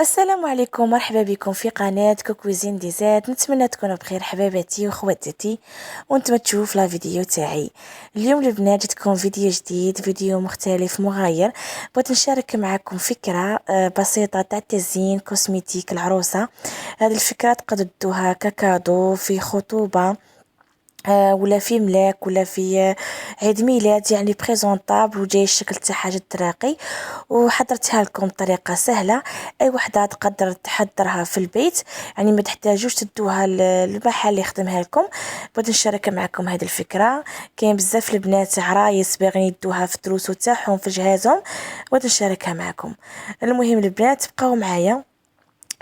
السلام عليكم، مرحبا بكم في قناة كوكوزين ديزات. نتمنى تكونوا بخير حباباتي وخواتاتي وانتم تشوفوا لا فيديو تاعي اليوم. البنات جاتكم فيديو جديد، فيديو مختلف مغاير. بغيت نشارك معكم فكرة بسيطة تاع تزيين كوسميتيك العروسة. هذه الفكرة تقدر تدوها ككادو في خطوبة، ولا في ملاك، ولا في عيد ميلاد، يعني بريزونطابل وجاي الشكل تاعها جد راقي. وحضرتها لكم بطريقه سهله، اي وحده تقدر تحضرها في البيت، يعني ما تحتاجوش تدوها للمحل اللي يخدمها لكم. بغيت نشارك معكم هذه الفكره. كاين بزاف البنات عرايس باغيين يدوها في الدروس تاعهم في جهازهم، بغيت نشاركها معكم. المهم البنات بقاو معايا،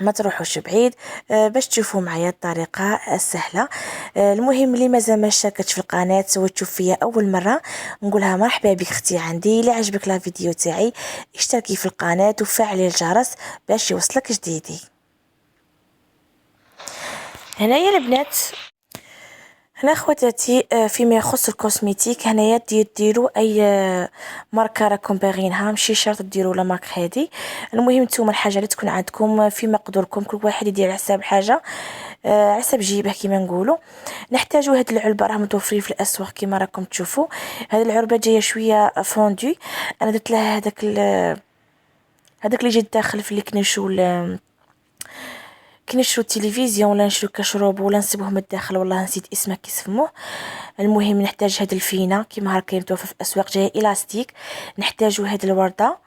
ما تروحوش بعيد، باش تشوفوا معايا الطريقه السهله. المهم اللي مازال ما اشتركتش في القناه وتشوف فيا اول مره، نقولها مرحبا بك اختي عندي. اللي عجبك لا فيديو تاعي اشتركي في القناه وفعلي الجرس باش يوصلك جديدي. هنايا البنات، هنا خواتاتي، فيما يخص الكوسميتيك هنايا ديروا اي ماركه راكم باغينها، ماشي شرط ديروا لا مارك هذه. المهم نتوما الحاجه اللي تكون عندكم في مقدوركم، كل واحد يدير على حساب حاجه، على حساب جيبه كيما نقولوا. نحتاجوا هاد العلبه، راه متوفرين في الاسواق كيما راكم تشوفوا. هاد العلبه جايه شويه فوندي، انا درت لها هذاك اللي جيت داخل في الكنش، ولا كي نشرو التلفزيون ولا نشرو كشروب ولا نصيبوه من الداخل، والله نسيت اسمه كيسموه. المهم نحتاج هاد الفينه كيما هكا متوفر في الاسواق، جايه الاستيك. نحتاجو هاد الورده،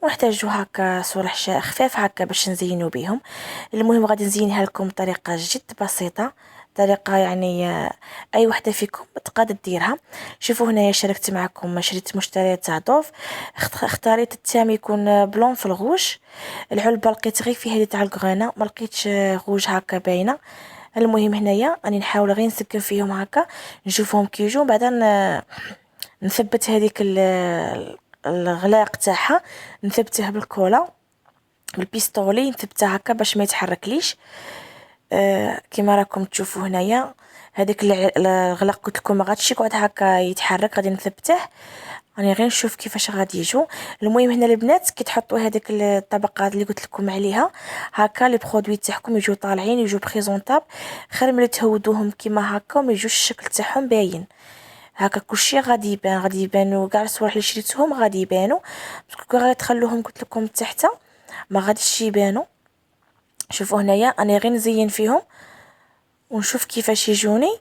ونحتاجو هكا صورح خفاف هكا باش نزينو بيهم. المهم غادي نزينها لكم بطريقه جد بسيطه، طريقه يعني اي وحده فيكم تقدر ديرها. شوفوا هنايا شاركت معكم، شريت مشتريات تاع ضوف. اختاريت التام يكون بلون في الغوش. العلبه لقيت غير في هذه تاع الكغانه، ما لقيتش غوج هكا باينه. المهم هنايا راني نحاول غير نسكن فيهم هكا، نشوفهم كي يجوا بعدا نثبت هذيك الغلاق تاعها، نثبته بالكولا بالبيستولي، نثبتها هكا باش ما يتحركليش. كما راكم تشوفوا هنايا هذاك الغلاق قلت لكم ما غاديش يقعد هكا يتحرك، غادي نثبته. راني غير نشوف كيفاش غادي يجوا. المهم هنا البنات كي تحطوا هذيك الطبقات اللي قلت لكم عليها هكا، لي برودوي تاعكم يجوا طالعين، يجوا بريزونطاب، خير ملي تهودوهم كيما هكا وما يجوش الشكل تاعهم باين. هكا كلشي غادي يبان، غادي يبانوا كاع الصوالح اللي شريتهم غادي يبانوا، باسكو غادي تخلوهم قلت لكم تحت ما غاديش يبانوا. شوفوا هنايا انا غير نزين فيهم ونشوف كيفاش يجوني.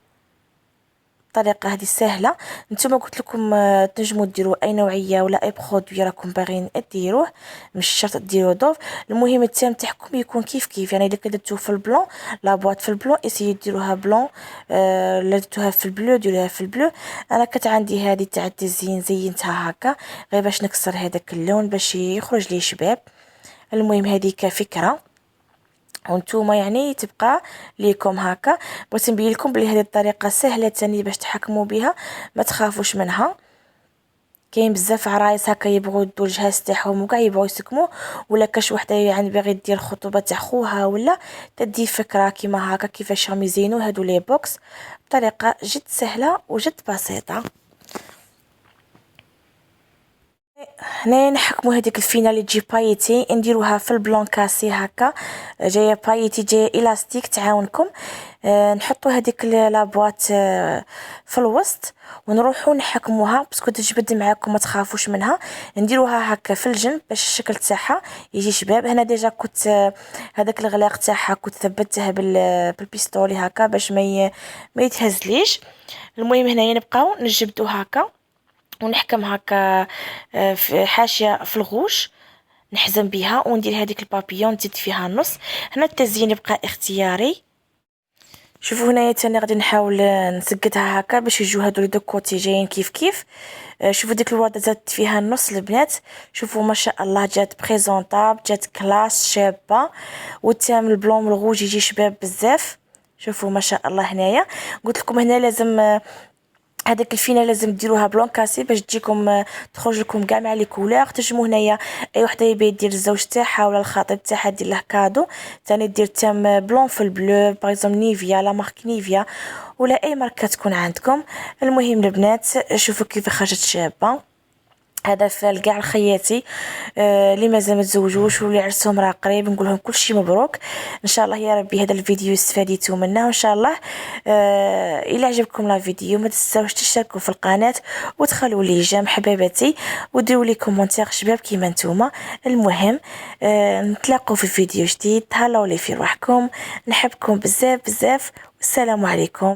الطريقه هذه سهله. نتوما قلت لكم تنجموا ديروا اي نوعيه ولا اي برودوي راكم باغيين ديروه، مش شرط ديروا ضوف. المهم التيم تاعكم يكون كيف كيف، يعني اذا كدرتو في البلون لا بواط في البلون اسيي ديروها بلون، لا درتوها في البلو ديروها في البلو. انا كانت عندي هذه تاع التزيين زينتها هكا غير باش نكسر هذاك اللون باش يخرج لي شباب. المهم هذه كفكره وانتوما يعني تبقى ليكم هكا. بغيت نبين لكم بلي هذه الطريقه سهله تاني باش تحكموا بها، ما تخافوش منها. كاين بزاف عرايس هكا يبغوا يدوا الجهاز تاعهم وكاع يبغوا يسكموه، ولا كاش وحده يعني باغي دير الخطوبه تاع خوها، ولا تدي فكره كيما هكا كيفاش راهم يزينوا هادو لي بوكس بطريقه جد سهله وجد بسيطه. هنا نحكموا هذيك الفينه اللي تجي بايتي نديروها في البلون كاسي هكا، جايه بايتي جايه الاستيك تعاونكم. نحطوا هذيك لابواط في الوسط ونروحوا نحكموها باسكو تجبد معاكم، ما تخافوش منها. نديروها هكا في الجنب باش الشكل تاعها يجي شباب. هنا ديجا كنت هذاك الغلاق تاعها كنت ثبتها بالبيستولي هكا باش ما يتهزليش. المهم هنا نبقاو نجبدو هكا ونحكم هكا في حاشيه في الغوش، نحزم بها وندير هذيك البابيون نزيد فيها النص. هنا التزيين يبقى اختياري. شوفوا هنايا تاني غادي نحاول نسقطها هكا باش يجوا هادو لي دو كوتي جايين كيف كيف. شوفوا ديك الورده زادت فيها النص البنات، شوفوا ما شاء الله جات بريزونطاب، جات كلاس شابه. والتام البلون الغوج يجي شباب بزاف. شوفوا ما شاء الله. هنايا قلت لكم هنا لازم هذاك الفينه لازم ديروها بلون كاسي باش تجيكم تخرج لكم كاع مع لي كولور. تنجموا هنايا اي وحده يبي دير الزوج تاعها ولا الخطيب تاعها دير له كادو ثاني دير تام بلون في البلو، باغ نيفيا لا مارك نيفيا ولا اي ماركه تكون عندكم. المهم البنات شوفوا كيف خرجت شابه. هذا فال كاع لخياتي اللي مازال ما تزوجوش واللي عرسهم راه قريب، نقول لهم كل شيء مبروك ان شاء الله يا ربي. هذا الفيديو استفاديتوا منه وان شاء الله الى عجبكم لا فيديو ما تنساوش تشتركوا في القناه وتخلوا لي جيم حبيباتي وديروا لي كومونتير شباب كيما نتوما. المهم نتلاقوا في فيديو جديد. تهلاو لي في روحكم، نحبكم بزاف بزاف والسلام عليكم.